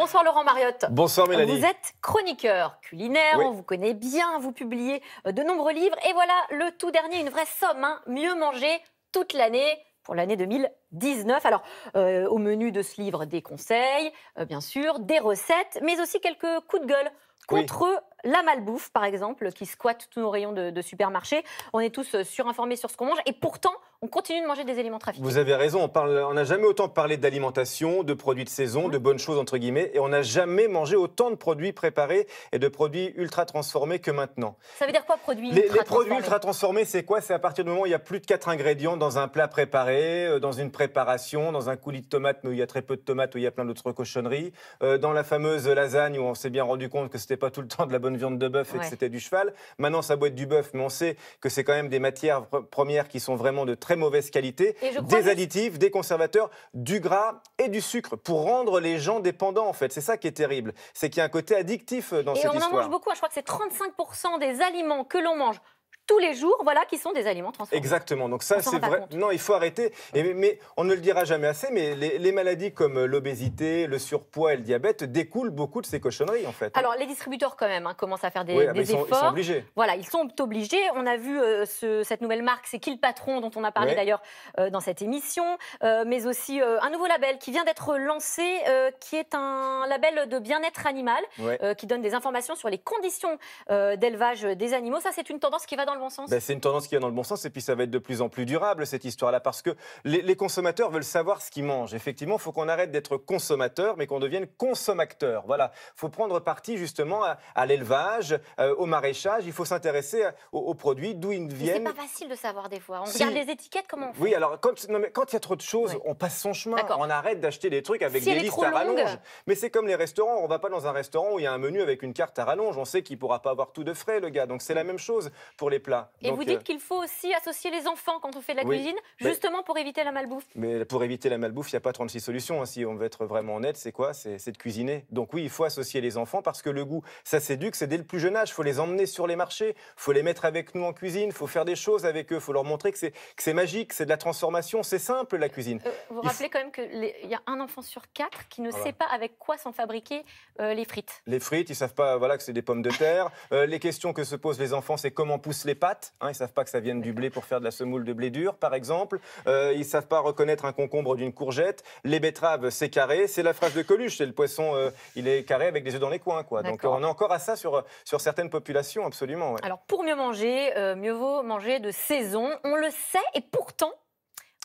Bonsoir Laurent Mariotte. Bonsoir Mélanie. Vous êtes chroniqueur culinaire, Oui. on vous connaît bien, vous publiez de nombreux livres. Et voilà le tout dernier, une vraie somme, hein, mieux manger toute l'année pour l'année 2019. Alors, au menu de ce livre, des conseils, bien sûr, des recettes, mais aussi quelques coups de gueule contre la malbouffe, par exemple, qui squatte tous nos rayons de supermarché. On est tous surinformés sur ce qu'on mange et pourtant, on continue de manger des aliments trafiqués. Vous avez raison, on n'a jamais autant parlé d'alimentation, de produits de saison, de bonnes choses entre guillemets, et on n'a jamais mangé autant de produits préparés et de produits ultra transformés que maintenant. Ça veut dire quoi, produits Les ultra produits transformés? ultra transformés, c'est quoi? C'est à partir du moment où il y a plus de 4 ingrédients dans un plat préparé, dans une préparation, dans un coulis de tomates, mais où il y a très peu de tomates, où il y a plein d'autres cochonneries, dans la fameuse lasagne où on s'est bien rendu compte que c'était pas tout le temps de la bonne viande de bœuf et que c'était du cheval. Maintenant, ça doit être du bœuf, mais on sait que c'est quand même des matières premières qui sont vraiment de très mauvaise qualité. Des additifs, des conservateurs, du gras et du sucre pour rendre les gens dépendants en fait. C'est ça qui est terrible. C'est qu'il y a un côté addictif dans cette histoire. Et on en mange beaucoup, je crois que c'est 35% des aliments que l'on mange tous les jours, voilà, qui sont des aliments transformés. Exactement, donc ça c'est vrai. Non, il faut arrêter. Mais on ne le dira jamais assez, mais les maladies comme l'obésité, le surpoids et le diabète découlent beaucoup de ces cochonneries en fait. Alors les distributeurs quand même commencent à faire des efforts. Ils sont obligés. Voilà, ils sont obligés. On a vu cette nouvelle marque, c'est Qui le Patron, dont on a parlé d'ailleurs dans cette émission, mais aussi un nouveau label qui vient d'être lancé, qui est un label de bien-être animal, qui donne des informations sur les conditions d'élevage des animaux. Ça, c'est une tendance qui va dans le bon sens. C'est une tendance qui va dans le bon sens et puis ça va être de plus en plus durable cette histoire-là parce que les consommateurs veulent savoir ce qu'ils mangent. Effectivement, il faut qu'on arrête d'être consommateur mais qu'on devienne consommateur. Voilà, il faut prendre parti justement à l'élevage, au maraîchage. Il faut s'intéresser aux produits, d'où ils viennent. C'est pas facile de savoir des fois. On regarde les étiquettes, comment on fait? Oui, alors quand il y a trop de choses, on passe son chemin. On arrête d'acheter des trucs avec des listes à rallonge. Mais c'est comme les restaurants. On va pas dans un restaurant où il y a un menu avec une carte à rallonge. On sait qu'il pourra pas avoir tout de frais, le gars. Donc c'est la même chose pour les plats. Et donc, vous dites qu'il faut aussi associer les enfants quand on fait de la cuisine, justement pour éviter la malbouffe. Mais pour éviter la malbouffe, il n'y a pas 36 solutions. Hein. Si on veut être vraiment honnête, c'est quoi? C'est de cuisiner. Donc oui, il faut associer les enfants parce que le goût, ça s'éduque, c'est dès le plus jeune âge. Il faut les emmener sur les marchés, il faut les mettre avec nous en cuisine, il faut faire des choses avec eux, il faut leur montrer que c'est magique, c'est de la transformation, c'est simple la cuisine. Vous rappelez quand même qu'il y a un enfant sur 4 qui ne sait pas avec quoi sont fabriquées les frites. Les frites, ils ne savent pas que c'est des pommes de terre. Les questions que se posent les enfants, c'est comment poussent les pâtes. Ils ne savent pas que ça vienne du blé pour faire de la semoule de blé dur, par exemple. Ils ne savent pas reconnaître un concombre d'une courgette. Les betteraves, c'est carré. C'est la phrase de Coluche, c'est le poisson, il est carré avec des œufs dans les coins. Donc on est encore à ça sur certaines populations, absolument. Ouais. Alors pour mieux manger, mieux vaut manger de saison. On le sait et pourtant,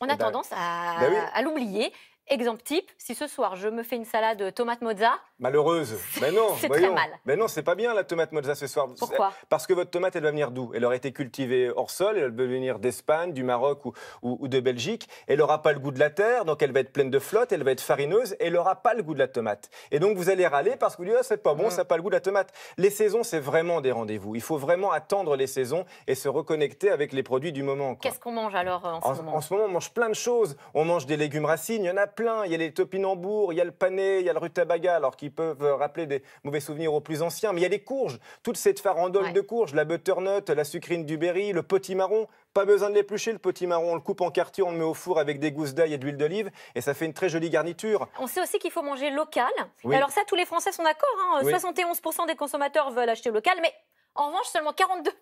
on a tendance à l'oublier. Exemple type, si ce soir je me fais une salade tomate mozza. Malheureuse. Mais non, c'est très mal. Mais non, c'est pas bien la tomate mozza ce soir. Pourquoi? Parce que votre tomate, elle va venir d'où? Elle aurait été cultivée hors sol, elle va venir d'Espagne, du Maroc ou de Belgique. Elle n'aura pas le goût de la terre, donc elle va être pleine de flotte, elle va être farineuse et elle n'aura pas le goût de la tomate. Et donc vous allez râler parce que vous dites ah, c'est pas bon, ça n'a pas le goût de la tomate. Les saisons, c'est vraiment des rendez-vous. Il faut vraiment attendre les saisons et se reconnecter avec les produits du moment. Qu'est-ce qu'on mange alors en ce moment? En ce moment, on mange plein de choses. On mange des légumes racines, il y en a plein. Il y a les topinambours, il y a le pané, il y a le rutabaga, alors qui peuvent rappeler des mauvais souvenirs aux plus anciens. Mais il y a les courges, toute cette farandole de courges, la butternut, la sucrine du berry, le potimarron. Pas besoin de l'éplucher, le potimarron, on le coupe en quartier, on le met au four avec des gousses d'ail et de l'huile d'olive et ça fait une très jolie garniture. On sait aussi qu'il faut manger local. Alors ça, tous les Français sont d'accord. 71% des consommateurs veulent acheter local, mais en revanche, seulement 42%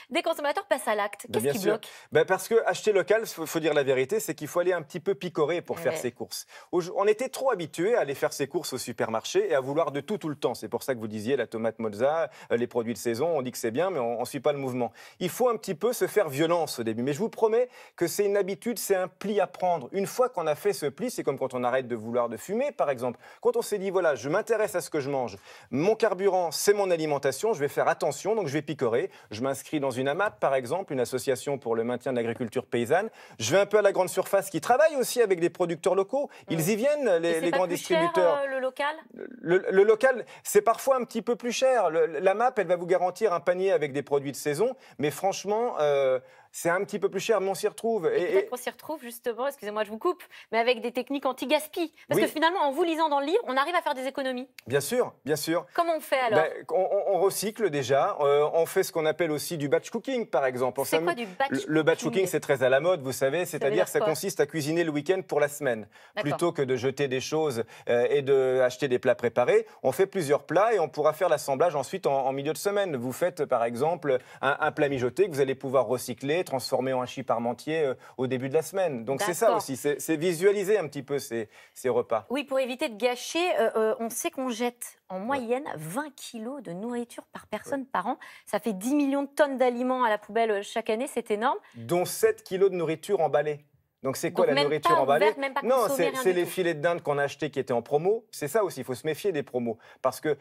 des consommateurs passent à l'acte. Qu'est-ce qui bloque? Parce que acheter local, il faut dire la vérité, c'est qu'il faut aller un petit peu picorer pour faire ses courses. On était trop habitués à aller faire ses courses au supermarché et à vouloir de tout le temps. C'est pour ça que vous disiez la tomate mozza, les produits de saison, on dit que c'est bien, mais on ne suit pas le mouvement. Il faut un petit peu se faire violence au début. Mais je vous promets que c'est une habitude, c'est un pli à prendre. Une fois qu'on a fait ce pli, c'est comme quand on arrête de vouloir de fumer, par exemple. Quand on s'est dit, voilà, je m'intéresse à ce que je mange. Mon carburant, c'est mon alimentation, je vais faire attention. Donc je vais picorer, je m'inscris dans une AMAP par exemple, une association pour le maintien de l'agriculture paysanne. Je vais un peu à la grande surface qui travaille aussi avec des producteurs locaux. Ils y viennent, les grands distributeurs. Cher, le local? Le local, c'est parfois un petit peu plus cher. L'AMAP, elle va vous garantir un panier avec des produits de saison, mais franchement, c'est un petit peu plus cher, mais on s'y retrouve. Et peut-être qu'on s'y retrouve justement, excusez-moi, je vous coupe, mais avec des techniques anti-gaspi. Parce que finalement, en vous lisant dans le livre, on arrive à faire des économies. Bien sûr, bien sûr. Comment on fait alors? On recycle déjà, on fait ce qu'on appelle aussi du batch cooking par exemple. C'est quoi du batch cooking? Le batch cooking, c'est très à la mode, vous savez, c'est-à-dire que ça consiste à cuisiner le week-end pour la semaine. Plutôt que de jeter des choses et d'acheter des plats préparés, on fait plusieurs plats et on pourra faire l'assemblage ensuite en milieu de semaine. Vous faites par exemple un plat mijoté que vous allez pouvoir recycler, transformer en hachis parmentier au début de la semaine. Donc c'est ça aussi, c'est visualiser un petit peu ces repas. Oui, pour éviter de gâcher, on sait qu'on jette en moyenne 20 kilos de nourriture par personne par an. Ça fait 10 millions de tonnes d'aliments à la poubelle chaque année, c'est énorme. Dont 7 kilos de nourriture emballée. Donc c'est quoi la nourriture emballée? Non, c'est les filets de dinde qu'on a achetés qui étaient en promo. C'est ça aussi, il faut se méfier des promos. Parce que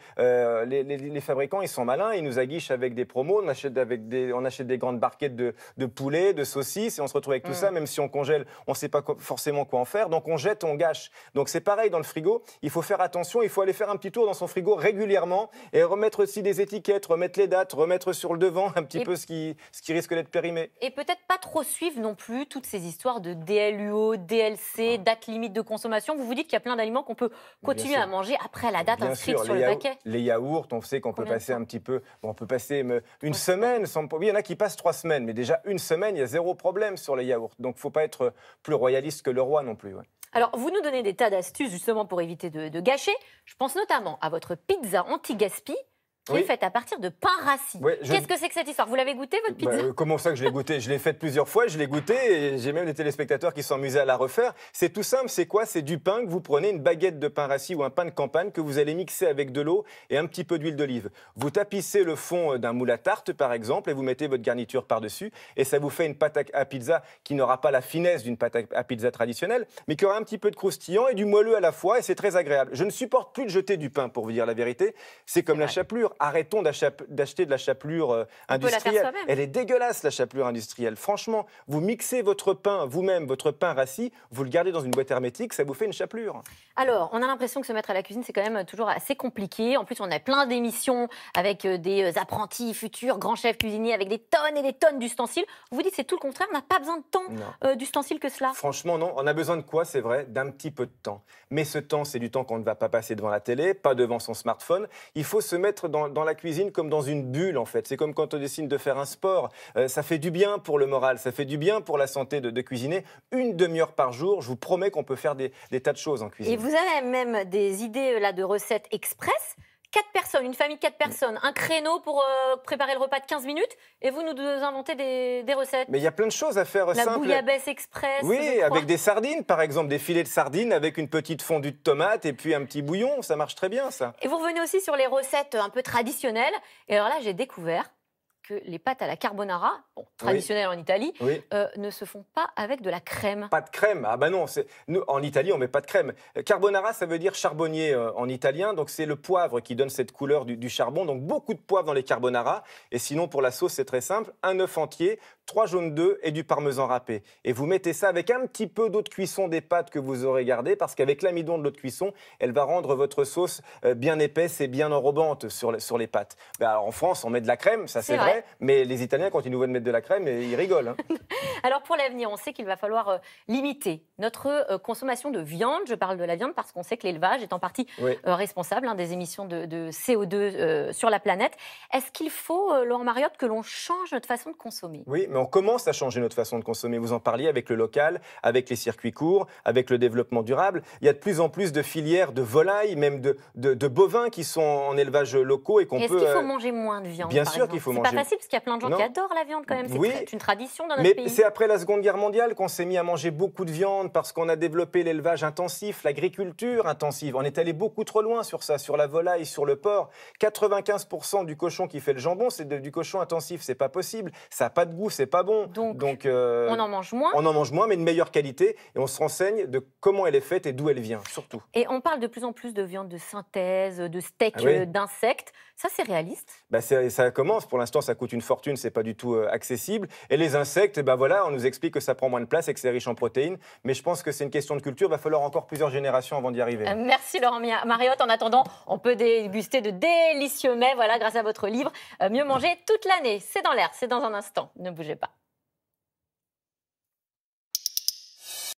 les fabricants, ils sont malins, ils nous aguichent avec des promos. On achète des grandes barquettes de poulet, de saucisses, et on se retrouve avec tout ça. Même si on congèle, on ne sait pas forcément quoi en faire. Donc on jette, on gâche. Donc c'est pareil dans le frigo. Il faut faire attention, il faut aller faire un petit tour dans son frigo régulièrement et remettre aussi des étiquettes, remettre les dates, remettre sur le devant un petit peu ce qui risque d'être périmé. Et peut-être pas trop suivre non plus toutes ces histoires de DLUO, DLC, date limite de consommation. Vous vous dites qu'il y a plein d'aliments qu'on peut continuer à manger après la date inscrite sur le paquet. Les yaourts, on sait qu'on peut passer un petit peu, on peut passer une semaine sans. Oui, il y en a qui passent 3 semaines, mais déjà une semaine, il y a 0 problème sur les yaourts. Donc il ne faut pas être plus royaliste que le roi non plus. Ouais. Alors, vous nous donnez des tas d'astuces justement pour éviter de gâcher. Je pense notamment à votre pizza anti-gaspi, qui est faite à partir de pain rassis. Qu'est-ce que c'est que cette histoire? Vous l'avez goûté, votre pizza? Comment ça que je l'ai goûté? Je l'ai faite plusieurs fois, je l'ai goûté et j'ai même des téléspectateurs qui sont amusés à la refaire. C'est tout simple, c'est quoi? C'est du pain que vous prenez, une baguette de pain rassis ou un pain de campagne que vous allez mixer avec de l'eau et un petit peu d'huile d'olive. Vous tapissez le fond d'un moule à tarte, par exemple, et vous mettez votre garniture par-dessus et ça vous fait une pâte à pizza qui n'aura pas la finesse d'une pâte à pizza traditionnelle, mais qui aura un petit peu de croustillant et du moelleux à la fois et c'est très agréable. Je ne supporte plus de jeter du pain, pour vous dire la vérité. C'est comme la chapelure. Arrêtons d'acheter de la chapelure industrielle. Elle est dégueulasse, la chapelure industrielle. Franchement, vous mixez votre pain vous-même, votre pain rassis, vous le gardez dans une boîte hermétique, ça vous fait une chapelure. Alors, on a l'impression que se mettre à la cuisine, c'est quand même toujours assez compliqué. En plus, on a plein d'émissions avec des apprentis futurs, grands chefs cuisiniers, avec des tonnes et des tonnes d'ustensiles. Vous vous dites, c'est tout le contraire, on n'a pas besoin de tant d'ustensiles que cela. Franchement, non. On a besoin de quoi, c'est vrai? D'un petit peu de temps. Mais ce temps, c'est du temps qu'on ne va pas passer devant la télé, pas devant son smartphone. Il faut se mettre dans la cuisine comme dans une bulle, en fait. C'est comme quand on décide de faire un sport. Ça fait du bien pour le moral, ça fait du bien pour la santé de cuisiner. Une demi-heure par jour, je vous promets qu'on peut faire des tas de choses en cuisine. Et vous avez même des idées là, de recettes express. 4 personnes, une famille de 4 personnes, un créneau pour préparer le repas de 15 minutes et vous nous inventez des recettes. Mais il y a plein de choses à faire simples. La bouillabaisse express. Oui, avec des sardines par exemple, des filets de sardines avec une petite fondue de tomate et puis un petit bouillon, ça marche très bien ça. Et vous revenez aussi sur les recettes un peu traditionnelles. Et alors là, j'ai découvert que les pâtes à la carbonara, traditionnelles en Italie, ne se font pas avec de la crème. Pas de crème? Ah ben non, nous, en Italie, on ne met pas de crème. Carbonara, ça veut dire charbonnier en italien, donc c'est le poivre qui donne cette couleur du charbon, donc beaucoup de poivre dans les carbonara. Et sinon, pour la sauce, c'est très simple, un œuf entier, 3 jaunes d'œufs et du parmesan râpé. Et vous mettez ça avec un petit peu d'eau de cuisson des pâtes que vous aurez gardées, parce qu'avec l'amidon de l'eau de cuisson, elle va rendre votre sauce bien épaisse et bien enrobante sur les pâtes. Ben alors, en France, on met de la crème, ça c'est vrai. Mais les Italiens, quand ils nous voient mettre de la crème, ils rigolent. Hein. Alors pour l'avenir, on sait qu'il va falloir limiter notre consommation de viande. Je parle de la viande parce qu'on sait que l'élevage est en partie responsable des émissions de CO2 sur la planète. Est-ce qu'il faut, Laurent Mariotte, que l'on change notre façon de consommer? Oui, mais on commence à changer notre façon de consommer. Vous en parliez avec le local, avec les circuits courts, avec le développement durable. Il y a de plus en plus de filières de volailles, même de bovins qui sont en élevage locaux et qu'on peut... Est-ce qu'il faut manger moins de viande? Bien sûr qu'il faut manger. C'est pas facile parce qu'il y a plein de gens qui adorent la viande quand même. C'est une tradition dans notre pays. Mais c'est après la Seconde Guerre mondiale qu'on s'est mis à manger beaucoup de viande parce qu'on a développé l'élevage intensif, l'agriculture intensive. On est allé beaucoup trop loin sur ça, sur la volaille, sur le porc. 95% du cochon qui fait le jambon, c'est du cochon intensif. C'est pas possible. Ça n'a pas de goût, c'est pas bon. Donc on en mange moins. On en mange moins, mais de meilleure qualité. Et on se renseigne de comment elle est faite et d'où elle vient, surtout. Et on parle de plus en plus de viande de synthèse, de steak d'insectes. Ça, c'est réaliste? Ça commence. Pour l'instant, ça coûte une fortune. C'est pas du tout accessible. Et les insectes, on nous explique que ça prend moins de place et que c'est riche en protéines. Mais je pense que c'est une question de culture. Il va falloir encore plusieurs générations avant d'y arriver. Merci Laurent Mariotte. En attendant, on peut déguster de délicieux mets, grâce à votre livre. Mieux manger toute l'année. C'est dans l'air, c'est dans un instant. Ne bougez pas.